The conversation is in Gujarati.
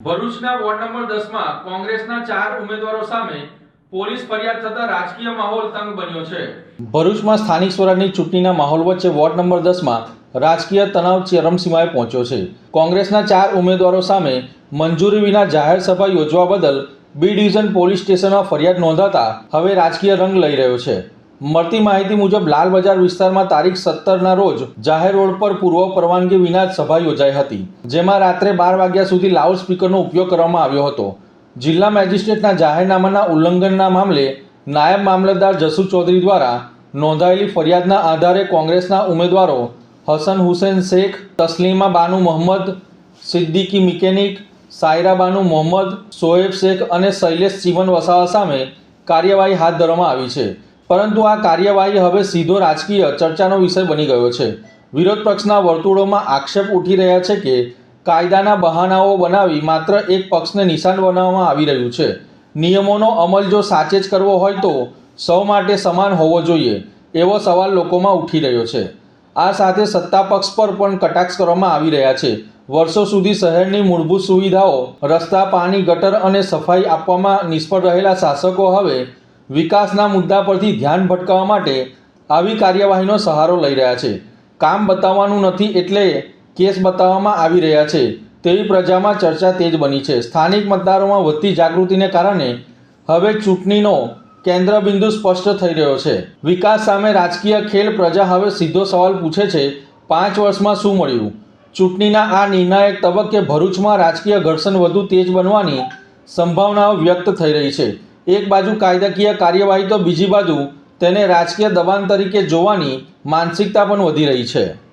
ભરૂચના વોર્ડ નંબર 10 માં કોંગ્રેસના 4 ઉમેદવારો સામે પોલીસ ફરિયાદ થતા રાજકીય માહોલ તંગ બન્યો છે। ભરૂચમાં સ્થાનિક સ્વરાજની ચૂંટણીના માહોલ વચ્ચે વોર્ડ નંબર 10 માં રાજકીય તણાવ ચરમસીમાએ પહોંચ્યો છે। કોંગ્રેસના 4 ઉમેદવારો સામે મંજૂરી વિના જાહેર સભા યોજવા બદલ બી ડિવિઝન પોલીસ સ્ટેશનમાં ફરિયાદ નોંધાતા હવે રાજકીય રંગ લઈ રહ્યો છે। મળતી માહિતી મુજબ લાલ બજાર વિસ્તારમાં તારીખ 17ના રોજ જાહેર રોડ પર પૂર્વ પરવાનગી વિના જ સભા યોજાઈ હતી, જેમાં રાત્રે 12 વાગ્યા સુધી લાઉડ સ્પીકરનો ઉપયોગ કરવામાં આવ્યો હતો। જિલ્લા મેજિસ્ટ્રેટના જાહેરનામાના ઉલ્લંઘનના મામલે નાયબ મામલતદાર જસુ ચૌધરી દ્વારા નોંધાયેલી ફરિયાદના આધારે કોંગ્રેસના ઉમેદવારો હસન હુસેન શેખ, તસ્લીમા બાનુ મોહમ્મદ, સિદ્દીકી મિકેનિક, સાયરા બાનુ મોહમ્મદ, શોએબ શેખ અને શૈલેષ ચીમન વસાવા સામે કાર્યવાહી હાથ ધરવામાં આવી છે। પરંતુ આ કાર્યવાહી હવે સીધો રાજકીય ચર્ચાનો વિષય બની ગયો છે। વિરોધ પક્ષના વર્તુળોમાં આક્ષેપ ઉઠી રહ્યા છે કે કાયદાના બહાનાઓ બનાવી માત્ર એક પક્ષને નિશાન બનાવવામાં આવી રહ્યું છે। નિયમોનો અમલ જો સાચે જ કરવો હોય તો સૌ માટે સમાન હોવો જોઈએ, એવો સવાલ લોકોમાં ઉઠી રહ્યો છે। આ સાથે સત્તા પક્ષ પર પણ કટાક્ષ કરવામાં આવી રહ્યા છે। વર્ષો સુધી શહેરની મૂળભૂત સુવિધાઓ, રસ્તા, પાણી, ગટર અને સફાઈ આપવામાં નિષ્ફળ રહેલા શાસકો હવે વિકાસના મુદ્દા પરથી ધ્યાન ભટકાવવા માટે આવી કાર્યવાહીનો સહારો લઈ રહ્યા છે। કામ બતાવવાનું નથી એટલે કેસ બતાવવામાં આવી રહ્યા છે તેવી પ્રજામાં ચર્ચા તેજ બની છે। સ્થાનિક મતદારોમાં વધતી જાગૃતિને કારણે હવે ચૂંટણીનો કેન્દ્રબિંદુ સ્પષ્ટ થઈ રહ્યો છે। વિકાસ સામે રાજકીય ખેલ પ્રજા હવે સીધો સવાલ પૂછે છે, 5 વર્ષમાં શું મળ્યું? ચૂંટણીના આ નિર્ણાયક તબક્કે ભરૂચમાં રાજકીય ઘર્ષણ વધુ તેજ બનવાની સંભાવનાઓ વ્યક્ત થઈ રહી છે। એક બાજુ કાયદાકીય કાર્યવાહી તો બીજી બાજુ તેને રાજકીય દબાણ તરીકે જોવાની માનસિકતા પણ વધી રહી છે।